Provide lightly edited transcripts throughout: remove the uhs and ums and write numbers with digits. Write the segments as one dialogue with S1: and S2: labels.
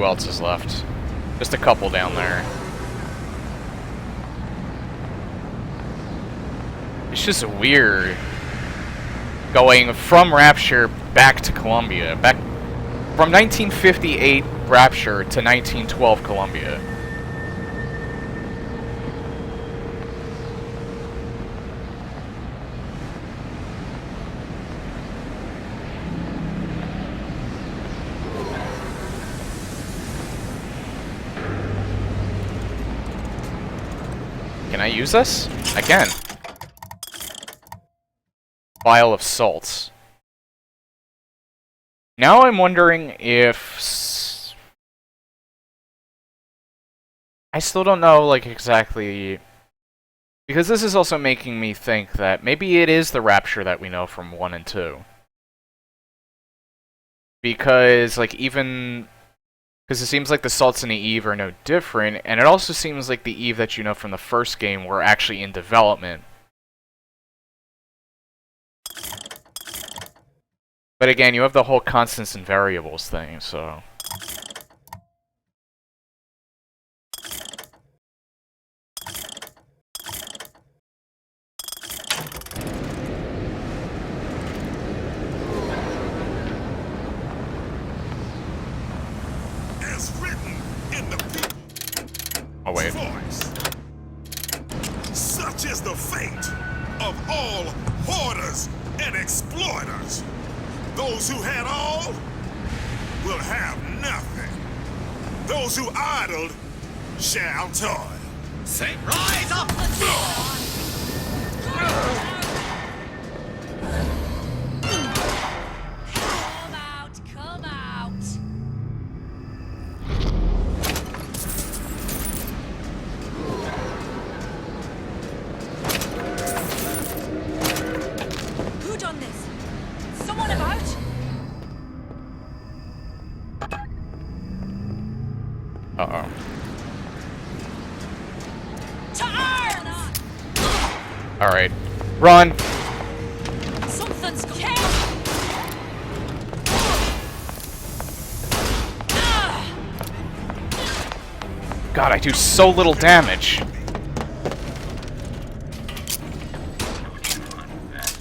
S1: who else is left. Just a couple down there. It's just weird going from Rapture back to Columbia. Back from 1958 Rapture to 1912 Columbia. Can I use this? I can. Vial of salts. Now I'm wondering if... I still don't know, like, exactly... Because this is also making me think that maybe it is the Rapture that we know from 1 and 2. Because, like, even... Because it seems like the salts in the Eve are no different, and it also seems like the Eve that you know from the first game were actually in development. But again, you have the whole constants and variables thing, so...
S2: As written in the people's
S1: Oh, wait.
S2: voice, such is the fate of all hoarders and exploiters. Those who had all will have nothing. Those who idled shall toil.
S3: Say, rise up!
S4: Come out, come out. Who done this? Someone about?
S1: Uh-oh.
S4: To arms!
S1: Alright. Run!
S4: Something's going.
S1: God, I do so little damage.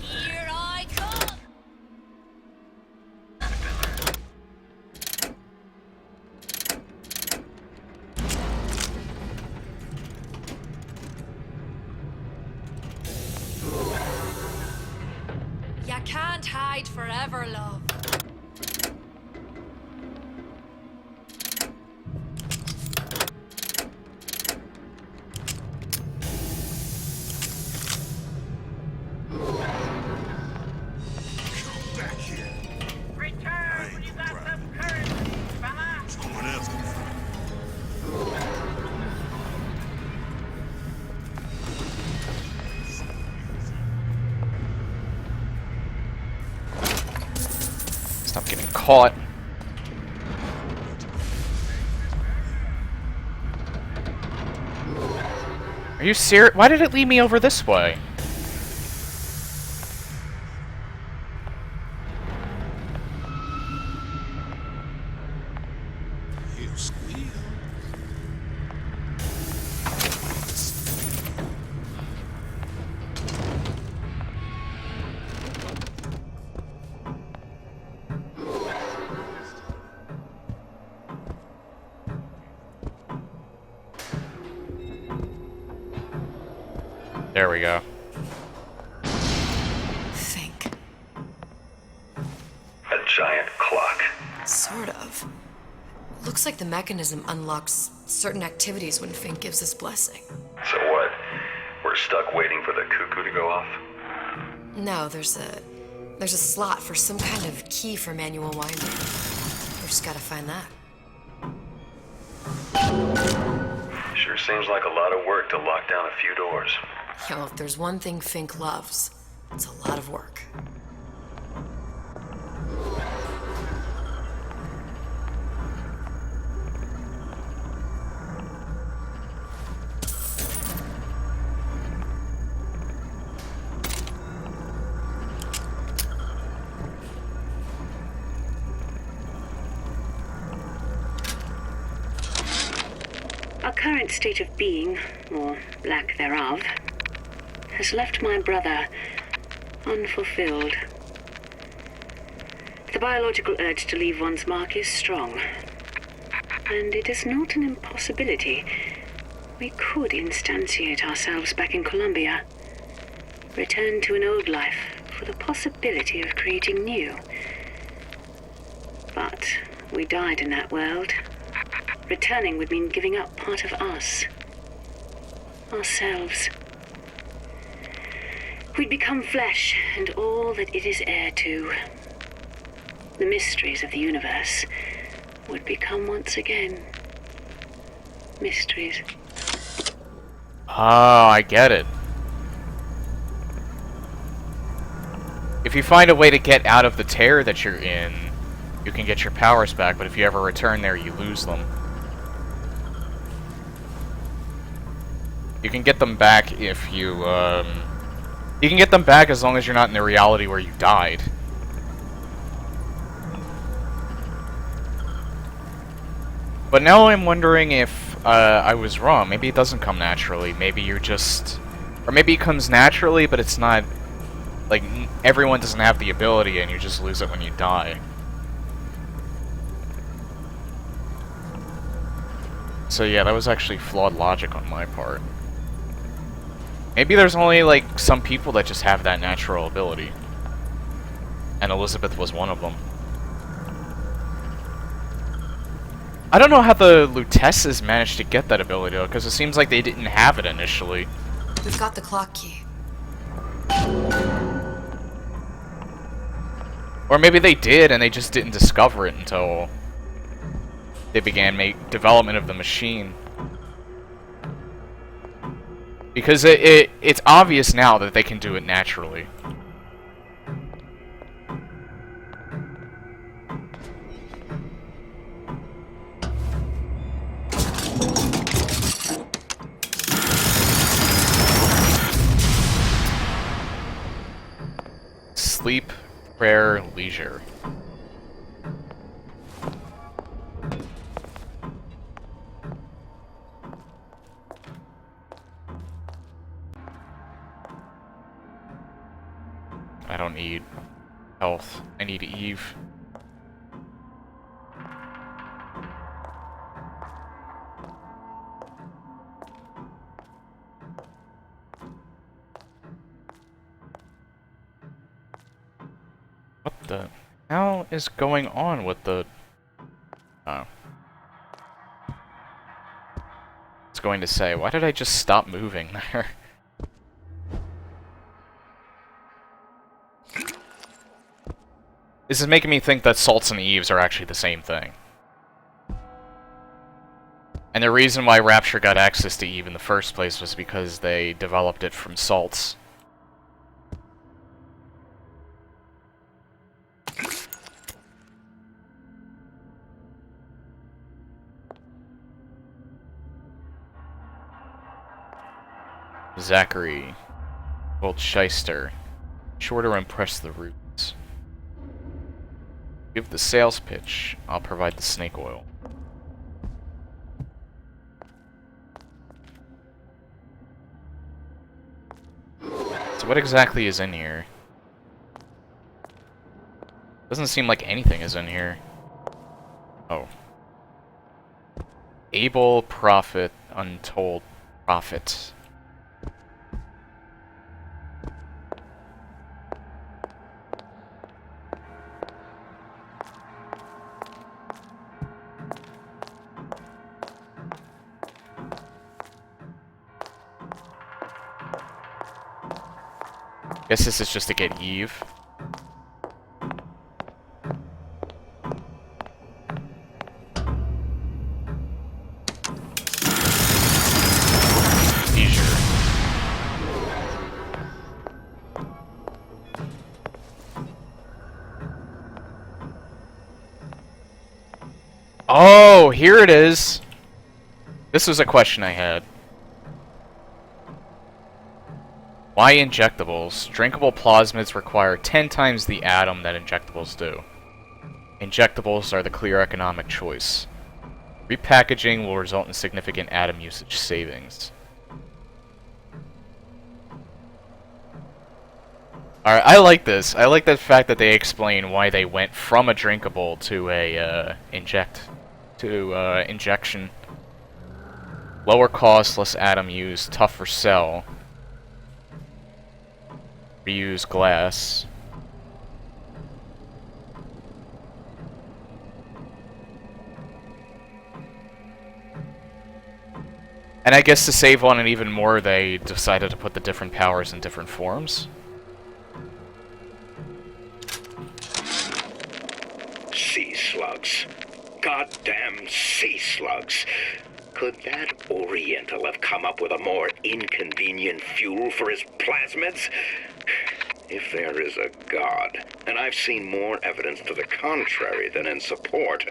S4: Here I come. You can't hide forever, love.
S2: Come back here.
S5: Return when you got some currency, fella.
S2: Someone else can find
S1: Stop getting caught. Are you serious? Why did it lead me over this way?
S2: He'll squeal.
S1: There we go.
S6: Think.
S7: A giant clock.
S6: Sort of. Looks like the mechanism unlocks certain activities when Fink gives his blessing.
S7: So what? We're stuck waiting for the cuckoo to go off?
S6: No, there's a slot for some kind of key for manual winding. We just gotta find that.
S7: Sure seems like a lot of work to lock down a few doors.
S6: Yo, if there's one thing Fink loves, it's a lot of work.
S8: Our current state of being, or lack thereof, has left my brother unfulfilled. The biological urge to leave one's mark is strong, and it is not an impossibility. We could instantiate ourselves back in Columbia, return to an old life for the possibility of creating new. But we died in that world. Returning would mean giving up part of us. Ourselves. We'd become flesh and all that it is heir to. The mysteries of the universe would become once again mysteries.
S1: Oh, I get it. If you find a way to get out of the tear that you're in, you can get your powers back, but if you ever return there, you lose them. You can get them back if you, you can get them back as long as you're not in the reality where you died. But now I'm wondering if, I was wrong. Maybe it doesn't come naturally. Maybe you're just... Or maybe it comes naturally, but it's not... Like, everyone doesn't have the ability and you just lose it when you die. So yeah, that was actually flawed logic on my part. Maybe there's only, like, some people that just have that natural ability. And Elizabeth was one of them. I don't know how the Lutesses managed to get that ability, though, because it seems like they didn't have it initially.
S6: We've got the clock key.
S1: Or maybe they did, and they just didn't discover it until they began development of the machine. Because it's obvious now that they can do it naturally. Sleep, prayer, leisure. I don't need health. I need Eve. What the hell is going on with the... Oh. I was going to say, why did I just stop moving there? This is making me think that salts and eves are actually the same thing. And the reason why Rapture got access to Eve in the first place was because they developed it from salts. Zachary. Old shyster. Sure to impress the roots. Give the sales pitch. I'll provide the snake oil. So what exactly is in here? Doesn't seem like anything is in here. Oh. Able profit, untold profit. Guess this is just to get Eve. Leisure. Oh, here it is. This was a question I had. Why injectables? Drinkable plasmids require 10 times the atom that injectables do. Injectables are the clear economic choice. Repackaging will result in significant atom usage savings. Alright, I like this. I like the fact that they explain why they went from a drinkable to a injection. Lower cost, less atom use, tougher cell. Reuse glass. And I guess to save on it even more, they decided to put the different powers in different forms.
S9: Sea slugs. Goddamn sea slugs. Could that Oriental have come up with a more inconvenient fuel for his plasmids? If there is a God, and I've seen more evidence to the contrary than in support,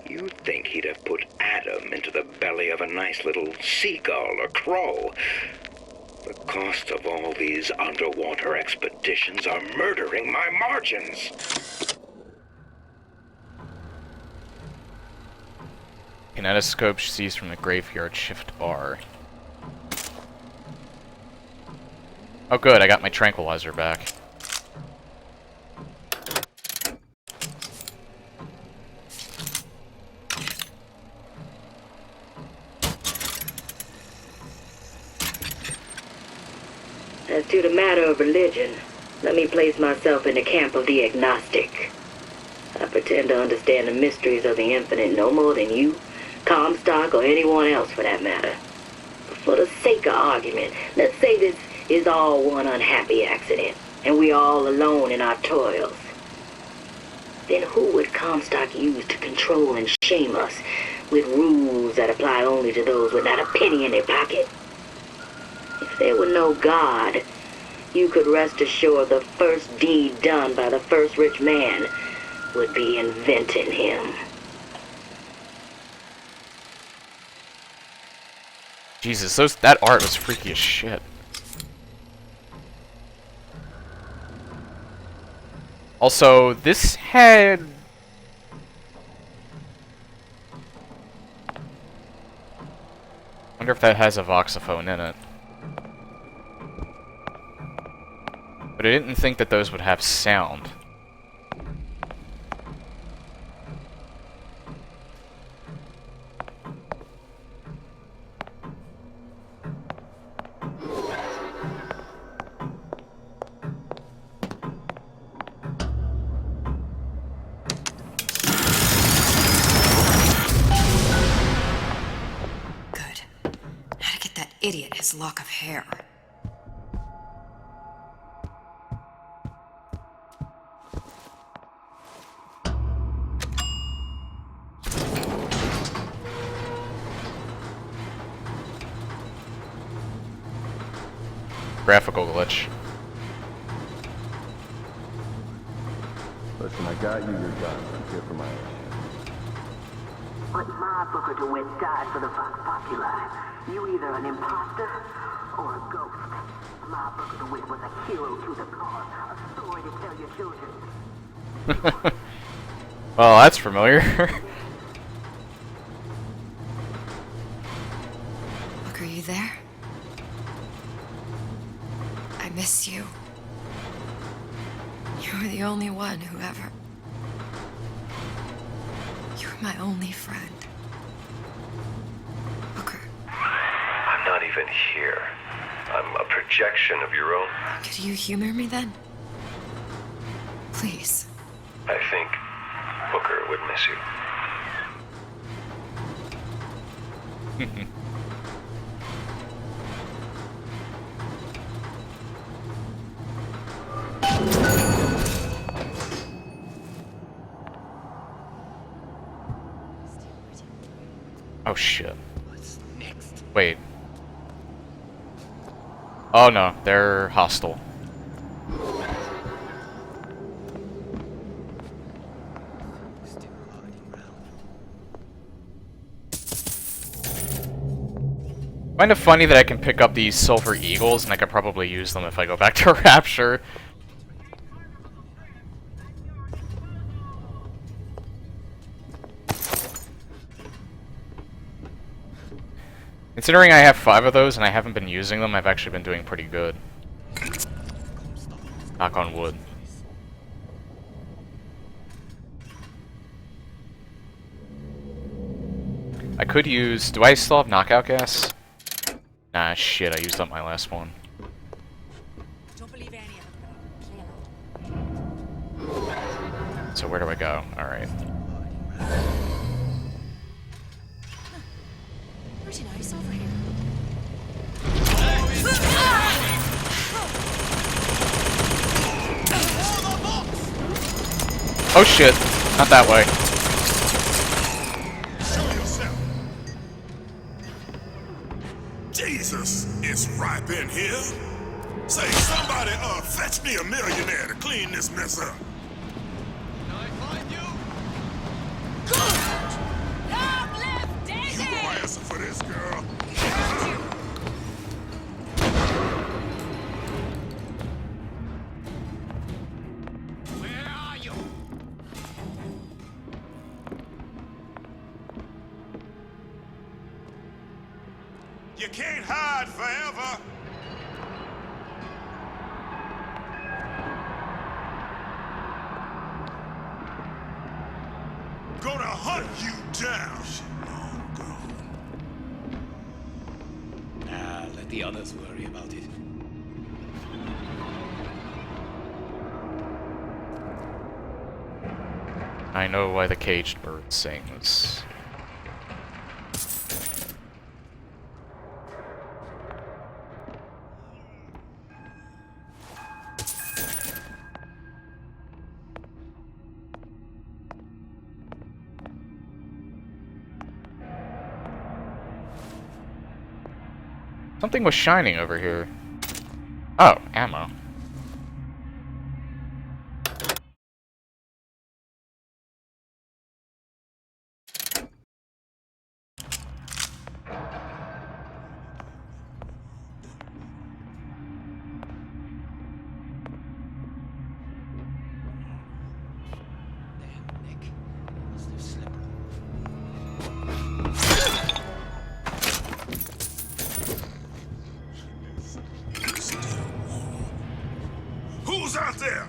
S9: you'd think he'd have put Adam into the belly of a nice little seagull or crow. The cost of all these underwater expeditions are murdering my margins.
S1: Kinetoscope sees from the graveyard shift bar. Oh good, I got my tranquilizer back.
S10: As to the matter of religion, let me place myself in the camp of the agnostic. I pretend to understand the mysteries of the infinite no more than you, Comstock, or anyone else for that matter. But for the sake of argument, let's say this is all one unhappy accident, and we're all alone in our toils. Then who would Comstock use to control and shame us with rules that apply only to those with not a penny in their pocket? If there were no God, you could rest assured the first deed done by the first rich man would be inventing him.
S1: Jesus, that art was freaky as shit. Also, this had... wonder if that has a voxophone in it. But I didn't think that those would have sound.
S6: Good. How to get that idiot his lock of hair.
S1: Graphical glitch.
S11: Listen, I got you your gun. I'm here for my own.
S10: But my Booker DeWitt died for the Vox Populi. You either an imposter or a ghost. My Booker DeWitt was a hero to the cause, a story to tell your children.
S1: Well, that's familiar.
S6: Look, are you there? I miss you. You were the only one who ever... You were my only friend. Booker,
S7: I'm not even here. I'm a projection of your own.
S6: could you humor me then? Please.
S7: I think Booker would miss you.
S1: Oh shit. Wait. Oh no, they're hostile. Kind of funny that I can pick up these silver eagles, and I could probably use them if I go back to Rapture. Considering I have 5 of those and I haven't been using them, I've actually been doing pretty good. Knock on wood. I could use... Do I still have knockout gas? Nah, shit, I used up my last one.
S4: Don't believe any of them.
S1: So where do I go? Alright.
S4: Pretty nice over here.
S1: Oh shit, not that way.
S2: Show yourself. Jesus, it's ripe in here. Say, somebody, fetch me a millionaire to clean this mess up.
S4: Long live Daisy!
S2: You gonna answer for this, girl?
S3: Where are you?
S2: You can't hide forever. Gonna hunt you down. Long gone.
S3: Let the others worry about it.
S1: I know why the caged bird sings. Something was shining over here. Oh, ammo.
S3: Damn, Nick. Must have slipped.
S2: Who's out there?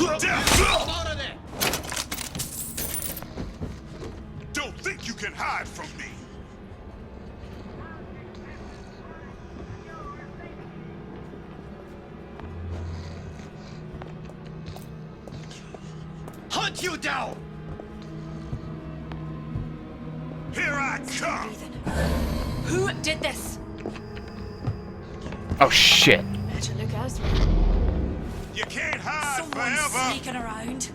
S3: Out of there!
S2: Don't think you can hide from me.
S3: Hunt you down!
S2: Here I come.
S4: Who did this?
S1: Oh shit.
S4: Better look elsewhere.
S2: You can't hide
S4: Someone's
S2: forever.
S4: sneaking around.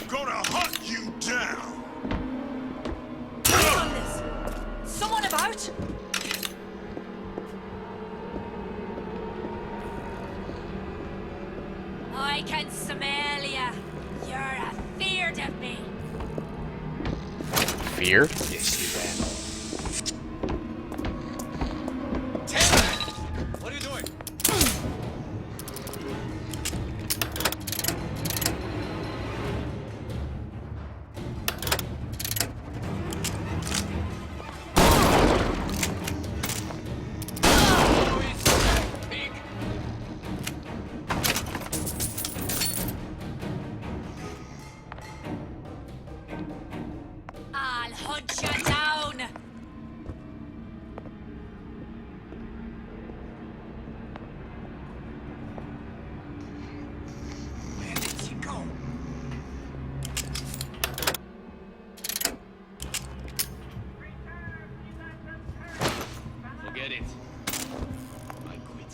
S2: Gonna hunt you down.
S4: Who's on this? Someone about? I can smell ya. You're afeard of me.
S1: Fear?
S3: Yes, you ran. Taylor! What are you doing?
S4: I'll hunt you down.
S3: Where did she go? Forget it. I quit.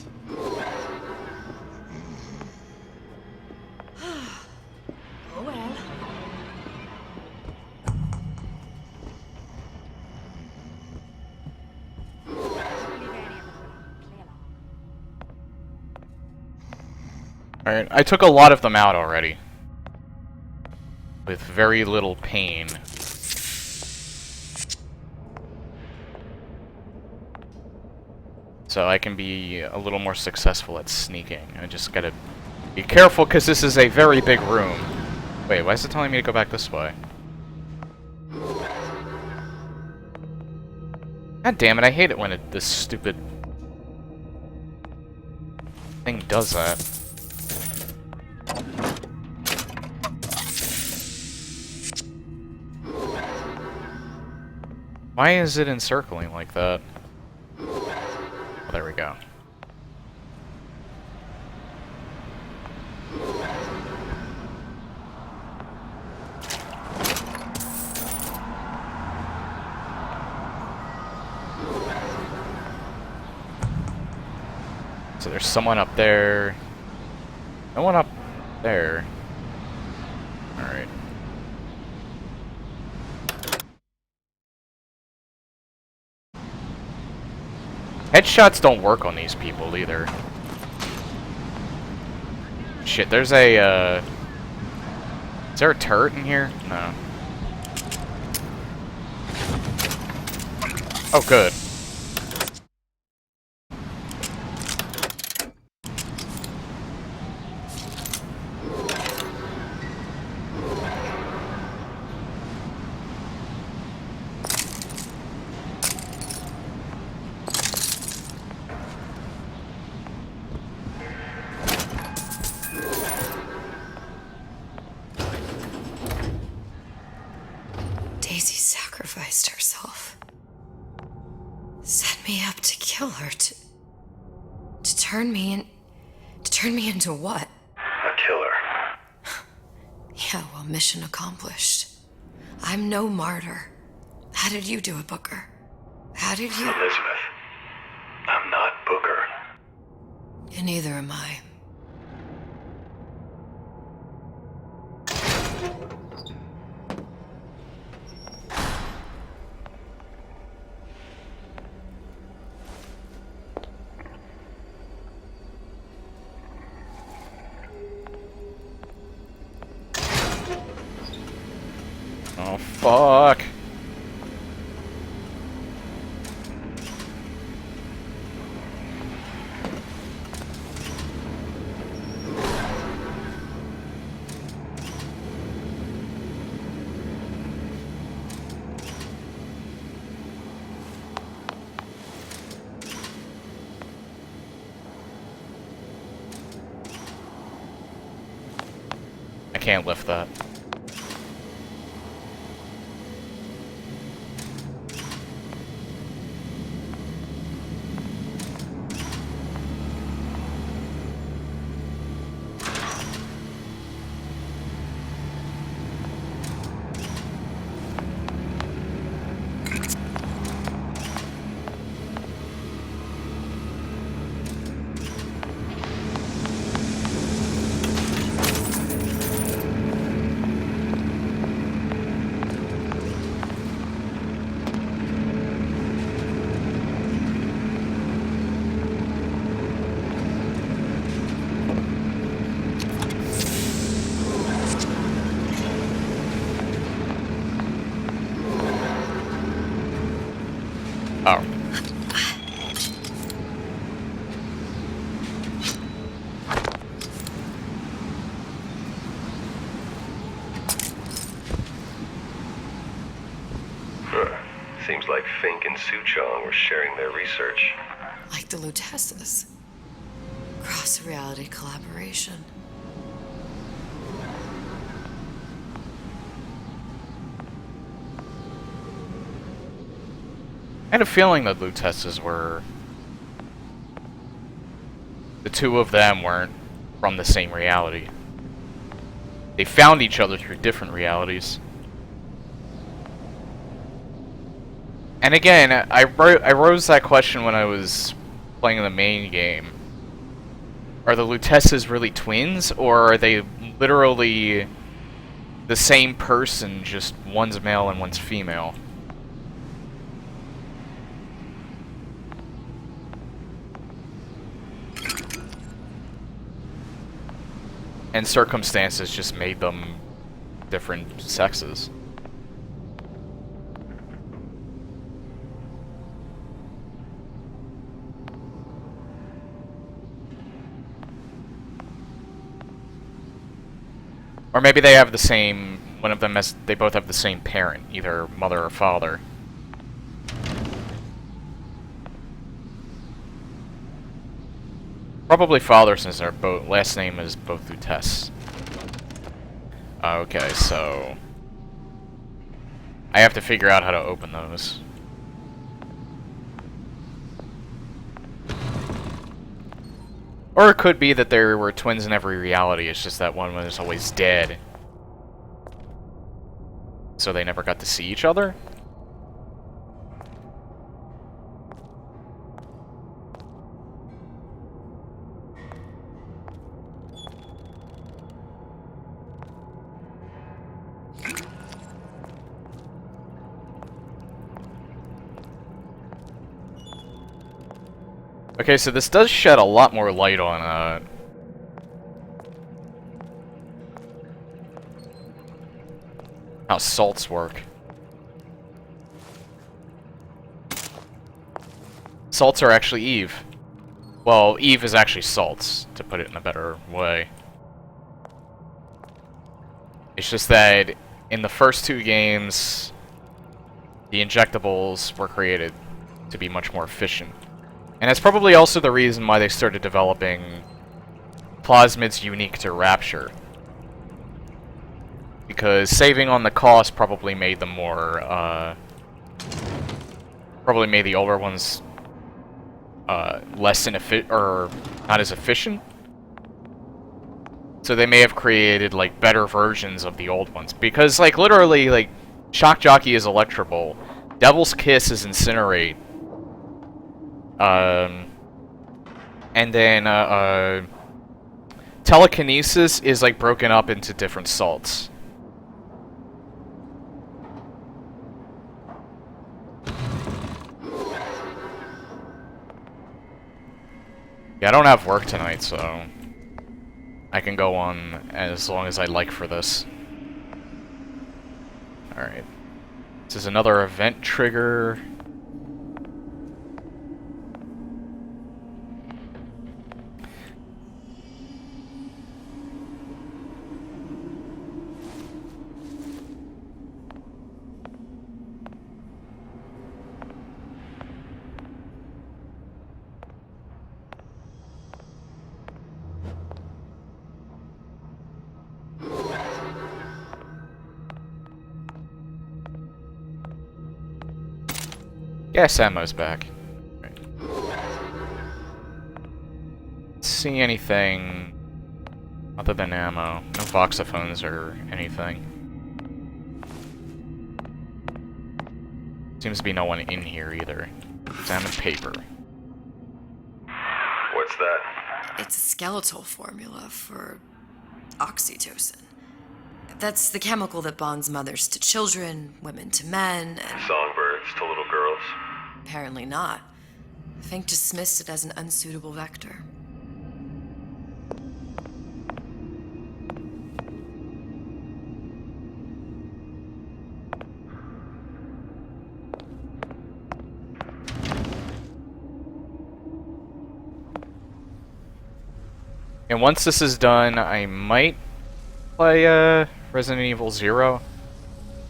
S4: Oh well.
S1: Alright, I took a lot of them out already. With very little pain. So I can be a little more successful at sneaking. I just gotta be careful because this is a very big room. Wait, why is it telling me to go back this way? God damn it, I hate it when this stupid thing does that. Why is it encircling like that? Oh, there we go. So there's someone up there. No one up there. Alright. Headshots don't work on these people either. Shit, there's a, is there a turret in here? No. Oh, good.
S6: Daisy sacrificed herself. Set me up to kill her, to turn me into what?
S7: A killer.
S6: Yeah, well, mission accomplished. I'm no martyr. How did you do it, Booker? How did you...
S7: Elizabeth, I'm not Booker.
S6: And neither am I.
S1: Oh, fuck. I can't lift that. Oh.
S7: Seems like Fink and Suchong were sharing their research.
S6: Like the Lutesses. Cross-reality collaboration.
S1: I had a feeling that Lutesses were... The two of them weren't from the same reality. They found each other through different realities. And again, I rose that question when I was playing the main game. Are the Lutesses really twins, or are they literally the same person, just one's male and one's female? And circumstances just made them different sexes. Or maybe they have the same, one of them has, they both have the same parent, either mother or father. Probably father, since their last name is both through Tess. Okay, so I have to figure out how to open those. Or it could be that there were twins in every reality, it's just that one was always dead. So they never got to see each other? Okay, so this does shed a lot more light on, how salts work. Salts are actually Eve. Well, Eve is actually salts, to put it in a better way. It's just that in the first two games, the injectables were created to be much more efficient. And that's probably also the reason why they started developing plasmids unique to Rapture. Because saving on the cost probably made them more, probably made the older ones, less inefficient, or not as efficient. So they may have created, like, better versions of the old ones. Because, like, literally, like, Shock Jockey is Electroball, Devil's Kiss is Incinerate, and then, Telekinesis is, like, broken up into different salts. Yeah, I don't have work tonight, so I can go on as long as I like for this. Alright. This is another event trigger. Gas ammo's back. Right. See anything other than ammo? No voxophones or anything. Seems to be no one in here either. Examine paper.
S7: What's that?
S6: It's a skeletal formula for oxytocin. That's the chemical that bonds mothers to children, women to men, and...
S7: Songbirds to little girls.
S6: Apparently not. Fink dismissed it as an unsuitable vector.
S1: And once this is done, I might play, Resident Evil 0.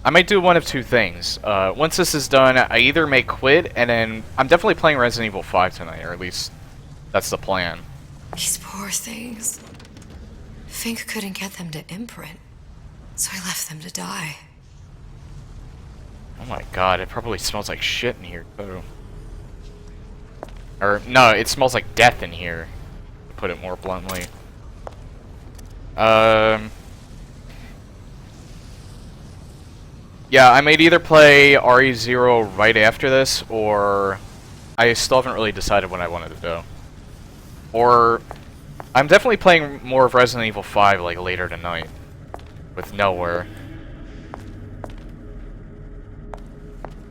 S1: I might do one of two things. Once this is done, I either may quit, and then I'm definitely playing Resident Evil 5 tonight, or at least that's the plan.
S6: These poor things. Fink couldn't get them to imprint, so I left them to die.
S1: Oh my god, it probably smells like shit in here, too. Or, no, it smells like death in here, to put it more bluntly. Yeah, I might either play RE0 right after this, or I still haven't really decided what I wanted to do. Or I'm definitely playing more of Resident Evil 5 like later tonight with Nowhere.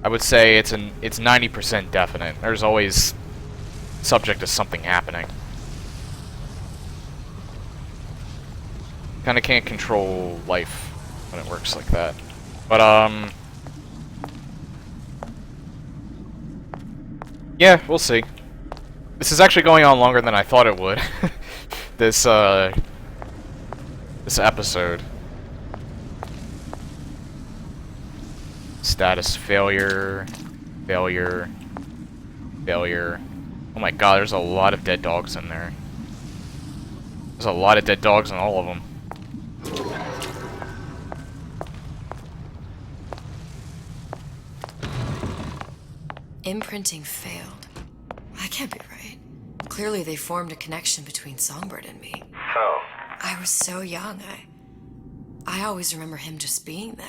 S1: I would say it's 90% definite. There's always subject to something happening. Kinda can't control life when it works like that. But, yeah, we'll see. This is actually going on longer than I thought it would. This episode. Status failure. Failure. Failure. Oh my god, there's a lot of dead dogs in there. There's a lot of dead dogs in all of them.
S6: Imprinting failed. That can't be right. Clearly they formed a connection between Songbird and me.
S7: How?
S6: I was so young, I always remember him just being there.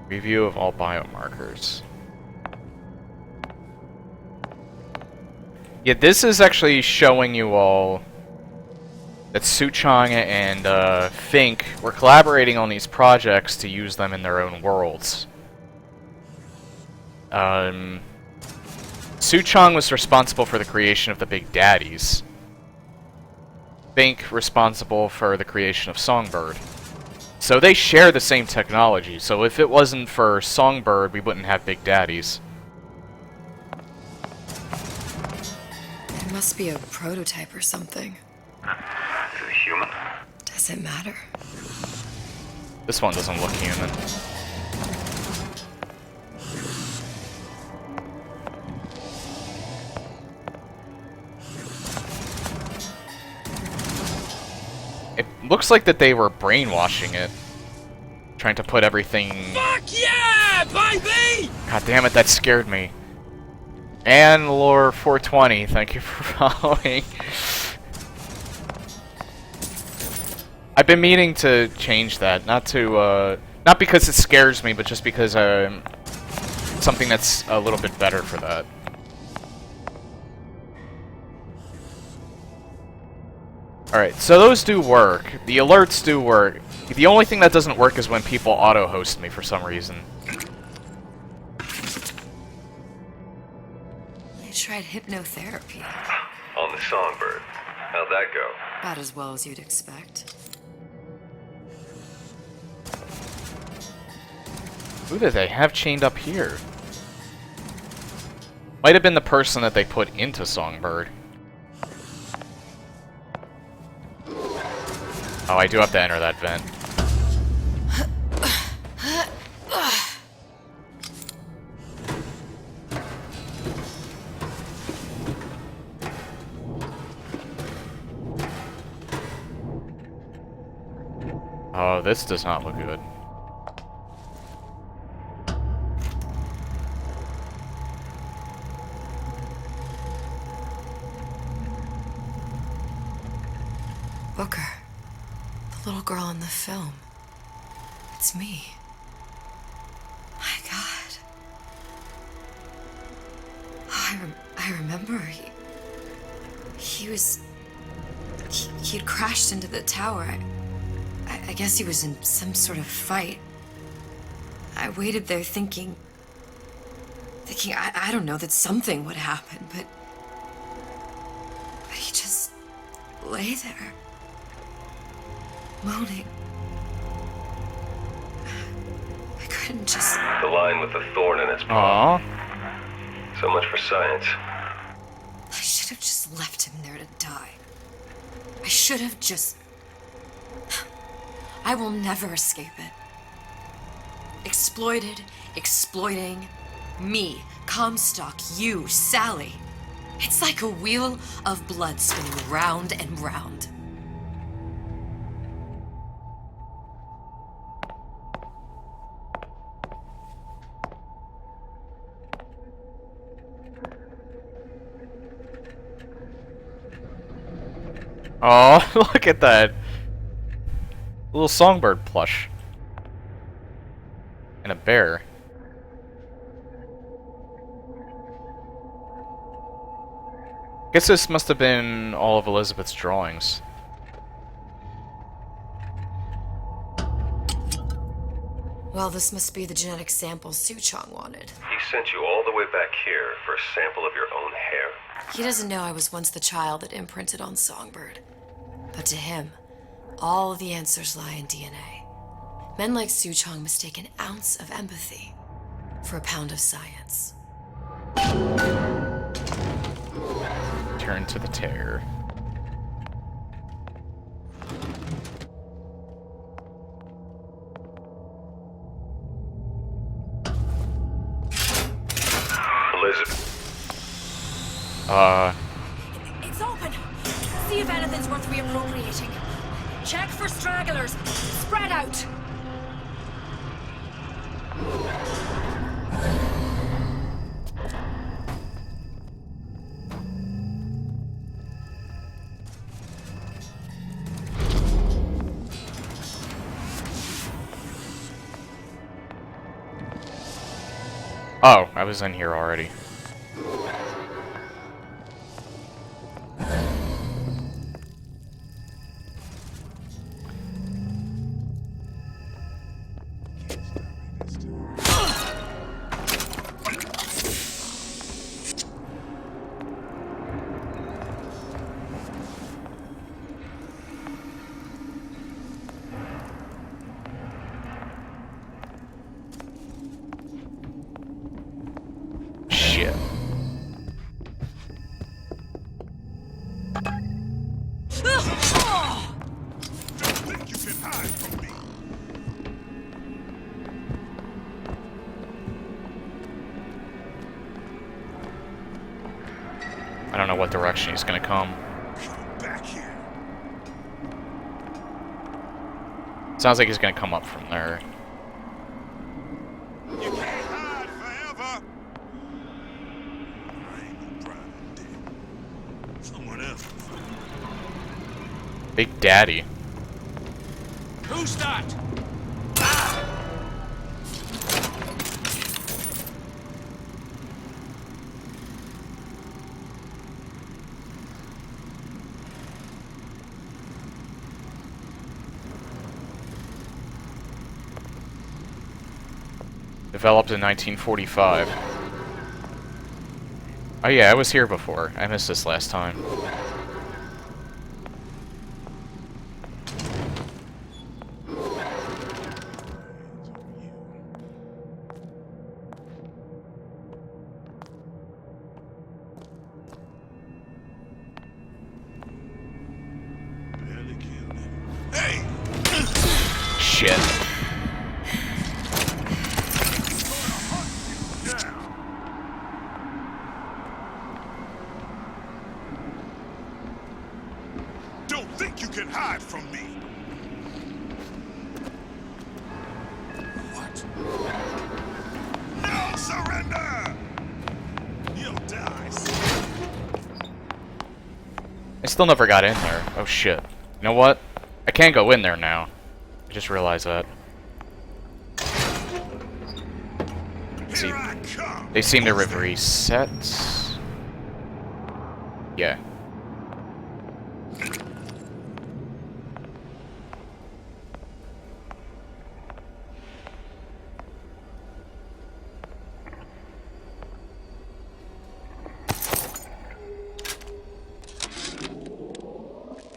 S1: Review of all biomarkers. Yeah, this is actually showing you all that Suchong and Fink were collaborating on these projects to use them in their own worlds. Suchong was responsible for the creation of the Big Daddies. Fink responsible for the creation of Songbird. So they share the same technology, so if it wasn't for Songbird, we wouldn't have Big Daddies.
S6: It must be a prototype or something.
S7: Is it human?
S6: Does it matter?
S1: This one doesn't look human. It looks like that they were brainwashing it. Trying to put everything...
S3: Fuck yeah, baby!
S1: God damn it, that scared me. And Lore 420, thank you for following. I've been meaning to change that, not because it scares me, but just because something that's a little bit better for that. Alright, so those do work. The alerts do work. The only thing that doesn't work is when people auto-host me for some reason.
S6: I tried hypnotherapy.
S7: On the Songbird. How'd that go?
S6: About as well as you'd expect.
S1: Who did they have chained up here? Might have been the person that they put into Songbird. Oh, I do have to enter that vent. Oh, this does not look good.
S6: Booker. The little girl in the film. It's me. My God. Oh, I remember he'd crashed into the tower. I guess he was in some sort of fight. I waited there thinking I don't know, that something would happen, but he just lay there. Moaning. I couldn't just...
S7: The line with the thorn in its paw.
S1: Aww.
S7: So much for science.
S6: I should have just left him there to die. I should have just... I will never escape it. Exploited, exploiting, me, Comstock, you, Sally. It's like a wheel of blood spinning round and round.
S1: Oh, look at that. Little Songbird plush. And a bear. Guess this must have been all of Elizabeth's drawings.
S6: Well, this must be the genetic sample Suchong wanted.
S7: He sent you all the way back here for a sample of your own hair.
S6: He doesn't know I was once the child that imprinted on Songbird. But to him, All the answers lie in DNA. Men like Su Chong mistake an ounce of empathy for a pound of science.
S1: Turn to the terror.
S7: Elizabeth.
S4: It's open. See if anything's worth reappropriating. Check for stragglers. Spread out.
S1: Oh, I was in here already. Shit.
S2: Don't think you can hide from me.
S1: I don't know what direction he's gonna come.
S2: Come back here.
S1: Sounds like he's gonna come up from there.
S2: You can't hide forever. I ain't gonna drive you dead. Someone else will find you.
S1: Big Daddy.
S3: Who's that?
S1: Developed in 1945. Oh yeah, I was here before. I missed this last time.
S2: Barely killed him. Hey!
S1: Shit.
S2: Don't think you can hide from me. What? No surrender! You'll die.
S1: I still never got in there. Oh shit. You know what? I can't go in there now. I just realized that. See,
S2: Here I come.
S1: they seem to have reset. Yeah.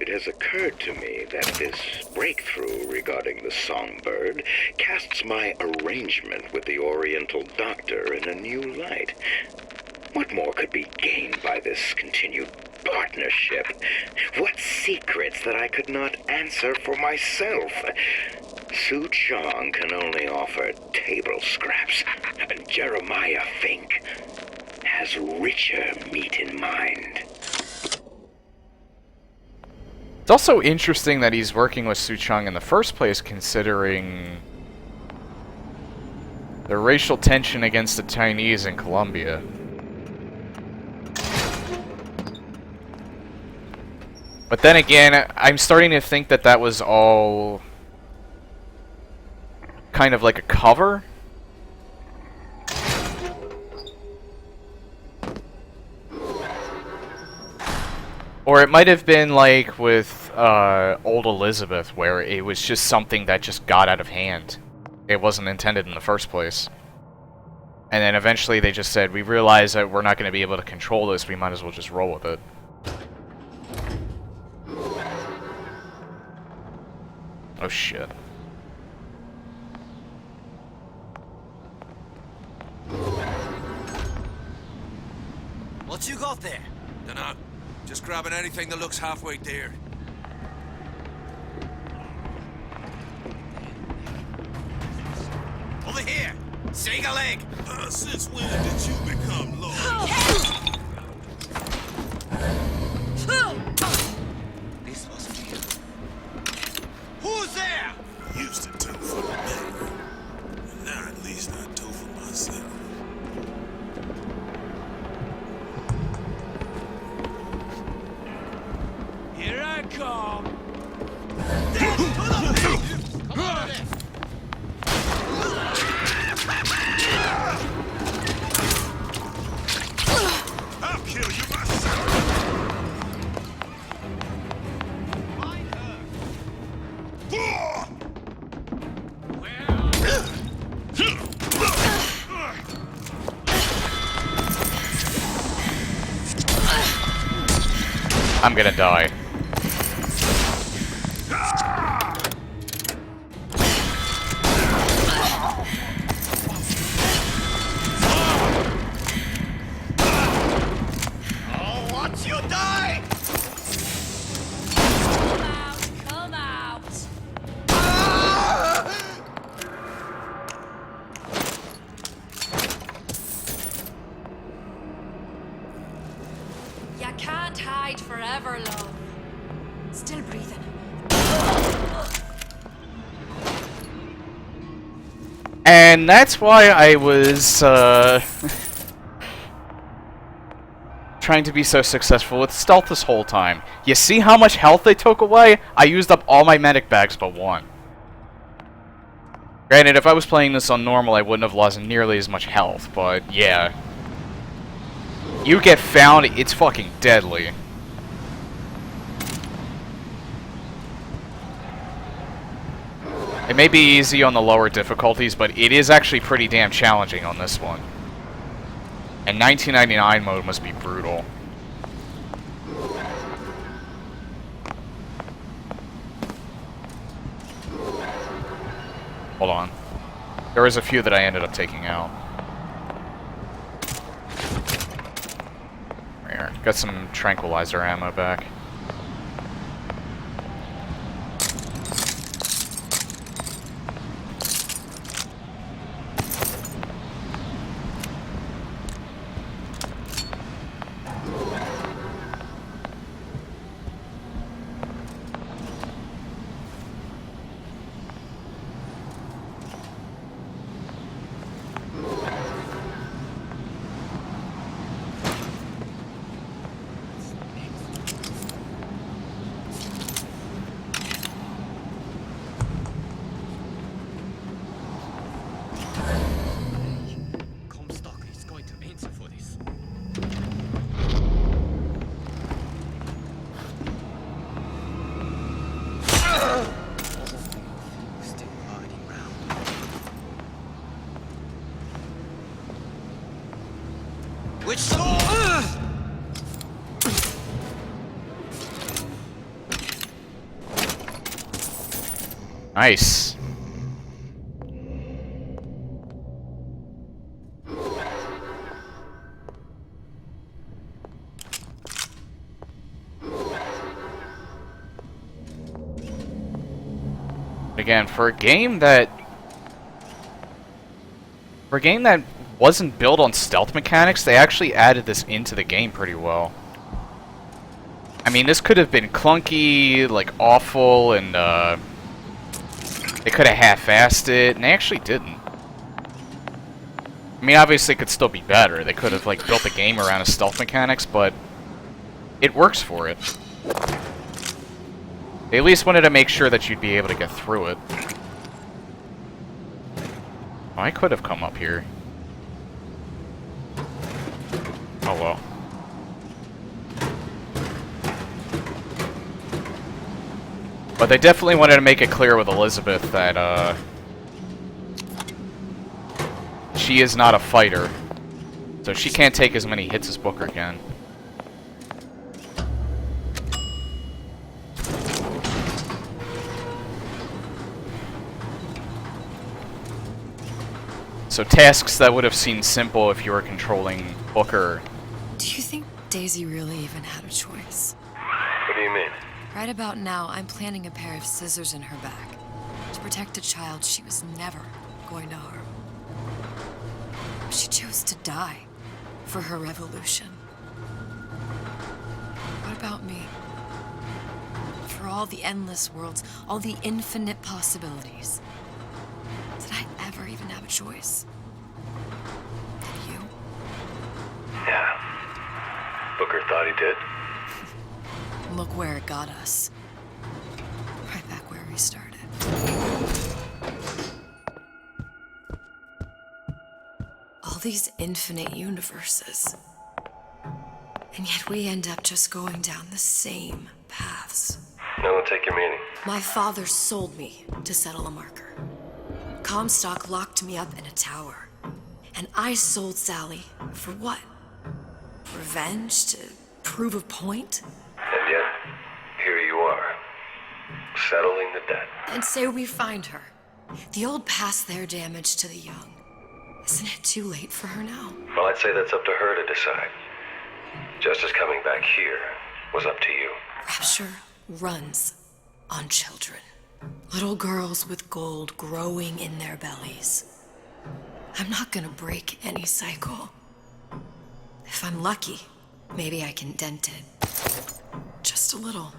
S9: It has occurred to me that this breakthrough regarding the songbird casts my arrangement with the Oriental Doctor in a new light. What more could be gained by this continued partnership? What secrets that I could not answer for myself? Su Chong can only offer table scraps, and Jeremiah Fink has richer meat in mind.
S1: It's also interesting that he's working with Su Chong in the first place, considering the racial tension against the Chinese in Colombia. But then again, I'm starting to think that that was all kind of like a cover. Or it might have been like with Old Elizabeth, where it was just something that just got out of hand. It wasn't intended in the first place. And then eventually they just said, we realize that we're not going to be able to control this, we might as well just roll with it. Oh shit.
S3: What you got there?
S12: Dunno. Just grabbing anything that looks halfway there.
S3: Over here! Shake a leg!
S2: Since when did you become Lord?
S3: This must be you. Who's there?
S2: Used to tow for the man. And now at least I tow for myself.
S3: Here I come!
S2: I'll kill you myself!
S1: I'm gonna die.
S3: I'll watch you die!
S4: Come out! Come out! You can't hide forever, love. Still breathing.
S1: And that's why I was, trying to be so successful with stealth this whole time. You see how much health they took away? I used up all my medic bags but one. Granted, if I was playing this on normal, I wouldn't have lost nearly as much health, but yeah. You get found, it's fucking deadly. It may be easy on the lower difficulties, but it is actually pretty damn challenging on this one. And 1999 mode must be brutal. Hold on. There was a few that I ended up taking out. Here, got some tranquilizer ammo back.
S3: Comstock is going to answer for this. Still hiding round. Which sword?
S1: Nice. Again, for a game that wasn't built on stealth mechanics, they actually added this into the game pretty well. I mean, this could have been clunky, like awful, and they could have half-assed it, and they actually didn't. I mean, obviously it could still be better. They could have like built the game around its stealth mechanics, but it works for it. They at least wanted to make sure that you'd be able to get through it. Oh, I could have come up here. Oh well. But they definitely wanted to make it clear with Elizabeth that, she is not a fighter. So she can't take as many hits as Booker can. So tasks that would have seemed simple if you were controlling Booker.
S6: Do you think Daisy really even had a choice?
S7: What do you mean?
S6: Right about now, I'm planting a pair of scissors in her back to protect a child she was never going to harm. She chose to die for her revolution. What about me? For all the endless worlds, all the infinite possibilities. Did I ever even have a choice? Did you?
S7: Yeah. Booker thought he did.
S6: Look where it got us. Right back where we started. All these infinite universes. And yet we end up just going down the same paths.
S7: No, take your meaning.
S6: My father sold me to settle a marker. Comstock locked me up in a tower. And I sold Sally for what? Revenge? To prove a point?
S7: And yet, here you are, settling the debt.
S6: And say we find her. The old past their damage to the young. Isn't it too late for her now?
S7: Well, I'd say that's up to her to decide. Justice coming back here was up to you.
S6: Rapture runs on children. Little girls with gold growing in their bellies. I'm not gonna break any cycle. If I'm lucky, maybe I can dent it. Just a little.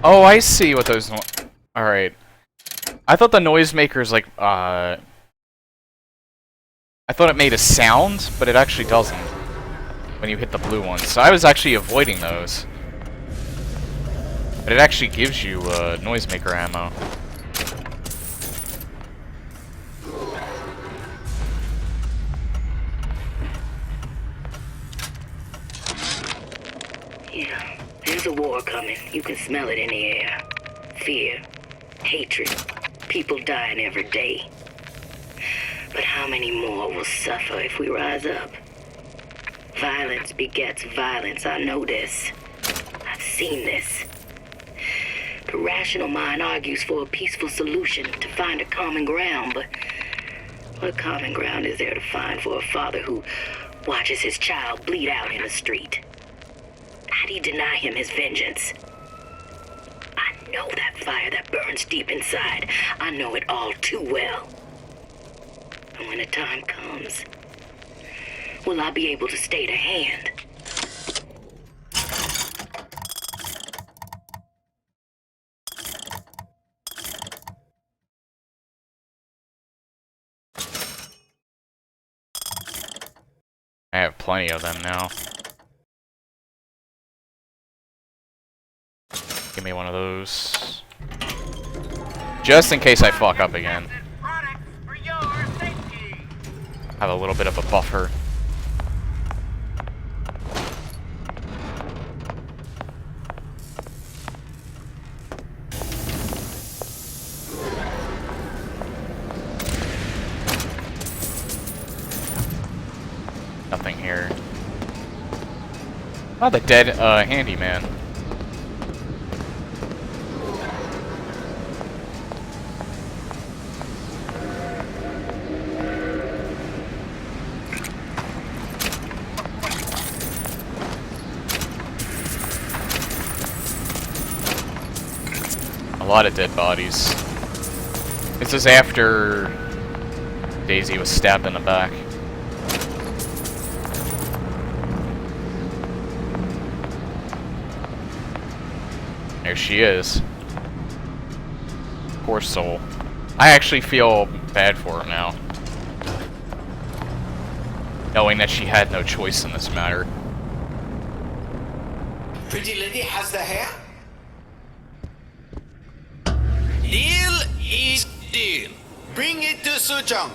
S1: Oh, I see what those. Alright. I thought the noisemakers, like, I thought it made a sound, but it actually doesn't when you hit the blue ones. So I was actually avoiding those. But it actually gives you noisemaker ammo.
S10: Yeah, there's a war coming. You can smell it in the air. Fear, hatred, people dying every day. But how many more will suffer if we rise up? Violence begets violence, I know this. I've seen this. The rational mind argues for a peaceful solution to find a common ground, but what common ground is there to find for a father who watches his child bleed out in the street? How do you deny him his vengeance? I know that fire that burns deep inside. I know it all too well. And when the time comes, will I be able to stay to hand?
S1: I have plenty of them now. Give me one of those. Just in case I fuck up again. Have a little bit of a buffer. Nothing here. Oh, the dead handyman. A lot of dead bodies. This is after Daisy was stabbed in the back. There she is. Poor soul. I actually feel bad for her now, knowing that she had no choice in this matter.
S3: Pretty lady has the hair? Deal is deal. Bring it to Suchong.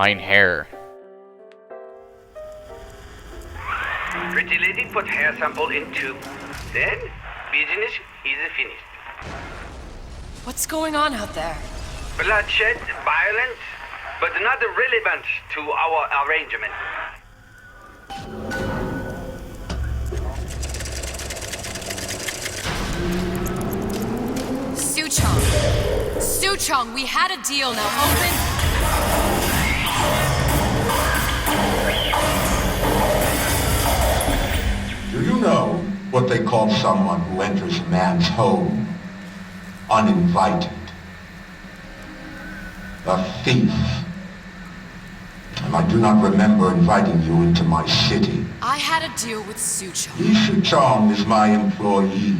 S1: Mine hair.
S13: Pretty lady put hair sample in tube. Then, business is finished.
S6: What's going on out there?
S13: Bloodshed, violence, but not relevant to our arrangement.
S6: Suchong, we had a deal, now open.
S14: Do you know what they call someone who enters a man's home uninvited? A thief. And I do not remember inviting you into my city.
S6: I had a deal with Suchong.
S14: Li Suchong is my employee.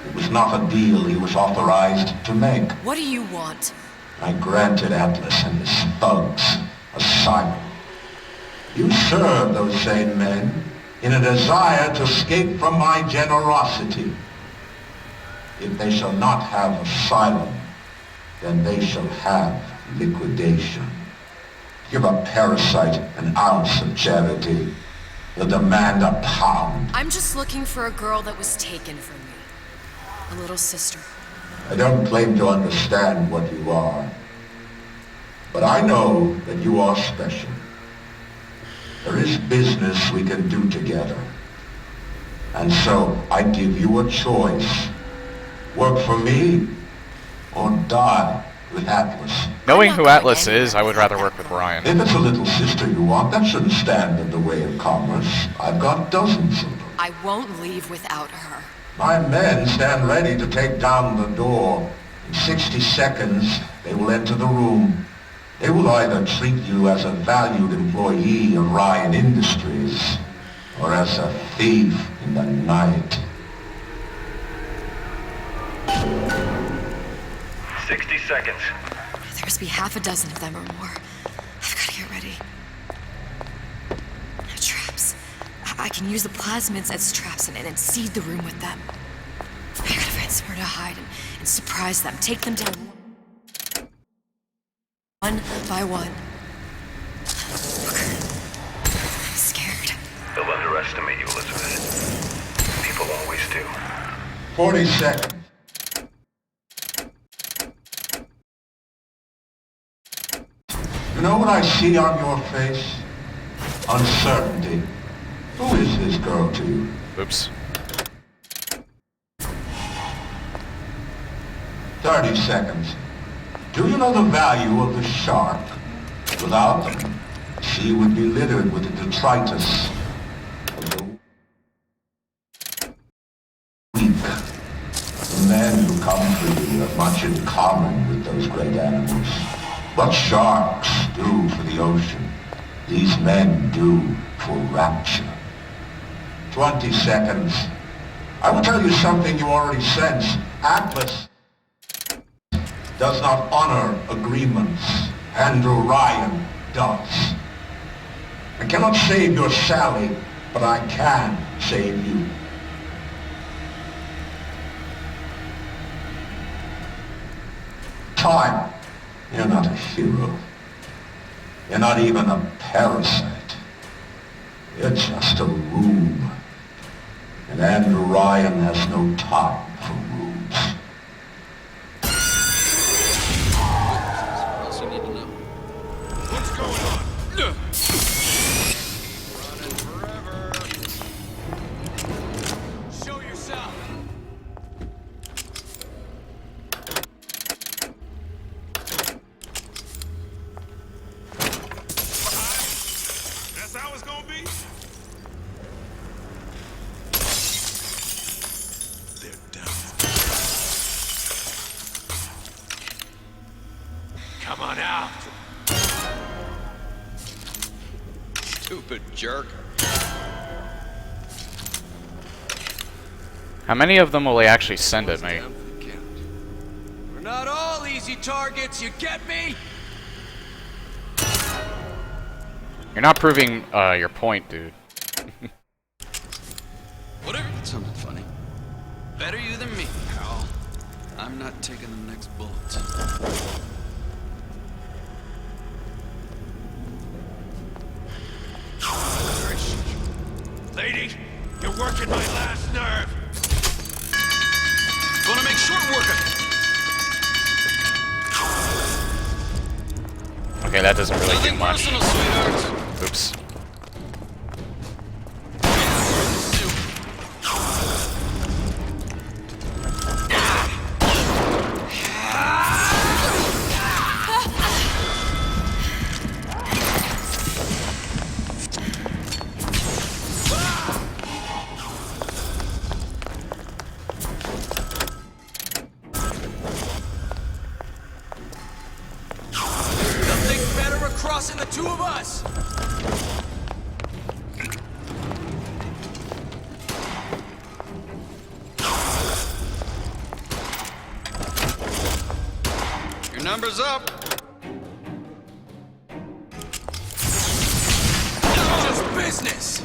S14: It was not a deal he was authorized to make.
S6: What do you want?
S14: I granted Atlas and his thugs asylum. You serve those same men in a desire to escape from my generosity. If they shall not have asylum, then they shall have liquidation. Give a parasite an ounce of charity. They'll demand a pound.
S6: I'm just looking for a girl that was taken from me. A little sister.
S14: I don't claim to understand what you are, but I know that you are special. There is business we can do together. And so I give you a choice. Work for me or die with Atlas.
S1: Knowing who Atlas is, I would rather work with Ryan.
S14: If it's a little sister you want, that shouldn't stand in the way of commerce. I've got dozens of them.
S6: I won't leave without her.
S14: My men stand ready to take down the door. In 60 seconds, they will enter the room. They will either treat you as a valued employee of Ryan Industries, or as a thief in the night.
S7: 60 seconds.
S6: There must be half a dozen of them or more. I've got to get ready. No traps. I can use the plasmids as traps and seed the room with them. I gotta find somewhere to hide and surprise them. Take them down one by one. I'm scared.
S7: They'll underestimate you, Elizabeth. People always do.
S14: 40 seconds. You know what I see on your face? Uncertainty. Who is this girl to you?
S1: Oops.
S14: 30 seconds. Do you know the value of the shark? Without them, the sea would be littered with the detritus of the weak. The men who come for you have much in common with those great animals. What sharks do for the ocean, these men do for rapture. 20 seconds. I will tell you something you already sense. Atlas does not honor agreements. Andrew Ryan does. I cannot save your Sally, but I can save you. Time. You're not a hero. You're not even a parasite. You're just a room. And Andrew Ryan has no time for rooms.
S12: What else you need to know? What's going on? Running forever. Show yourself.
S2: That's how it's gonna be? They're done.
S12: Come on out. Stupid jerk.
S1: How many of them will they actually send at me?
S12: We're not all easy targets, you get me?
S1: You're not proving your point, dude.
S12: Whatever. That's something funny. Better you than me, pal. I'm not taking the next bullet. touching my last nerve. Gonna make short work of it.
S1: Okay, that doesn't really do
S12: Nothing
S1: much.
S12: personal, sweetheart.
S1: Oops.
S12: Nothing better across the two of us. Your number's up. Just business.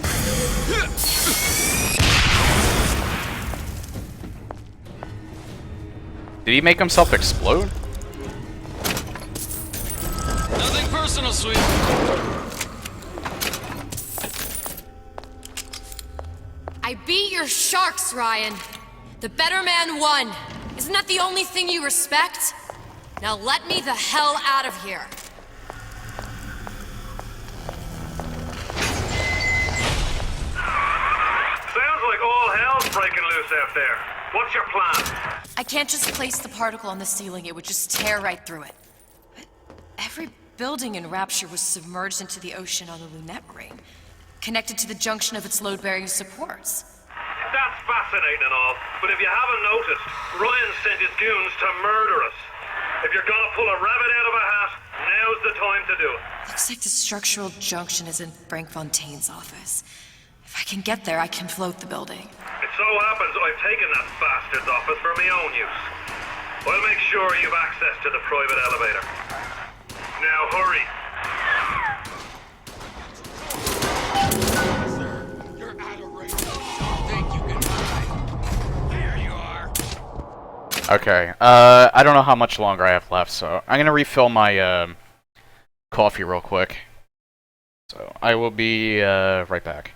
S1: Did he make himself explode?
S12: Nothing personal, sweet.
S4: I beat your sharks, Ryan. The better man won. Isn't that the only thing you respect? Now let me the hell out of here.
S7: Sounds like all hell's breaking loose out there. What's your plan?
S4: I can't just place the particle on the ceiling, it would just tear right through it. But every building in Rapture was submerged into the ocean on the Lunette ring, connected to the junction of its load-bearing supports.
S7: That's fascinating and all, but if you haven't noticed, Ryan sent his goons to murder us. If you're gonna pull a rabbit out of a hat, now's the time to do it.
S4: Looks like the structural junction is in Frank Fontaine's office. If I can get there, I can float the building.
S7: It so happens I've taken that bastard's office for my own use. I'll make sure you've access to the private elevator. Now hurry.
S12: You're out of range. Don't think you can hide. There you are.
S1: Okay, I don't know how much longer I have left, so I'm gonna refill my, coffee real quick. So, I will be, right back.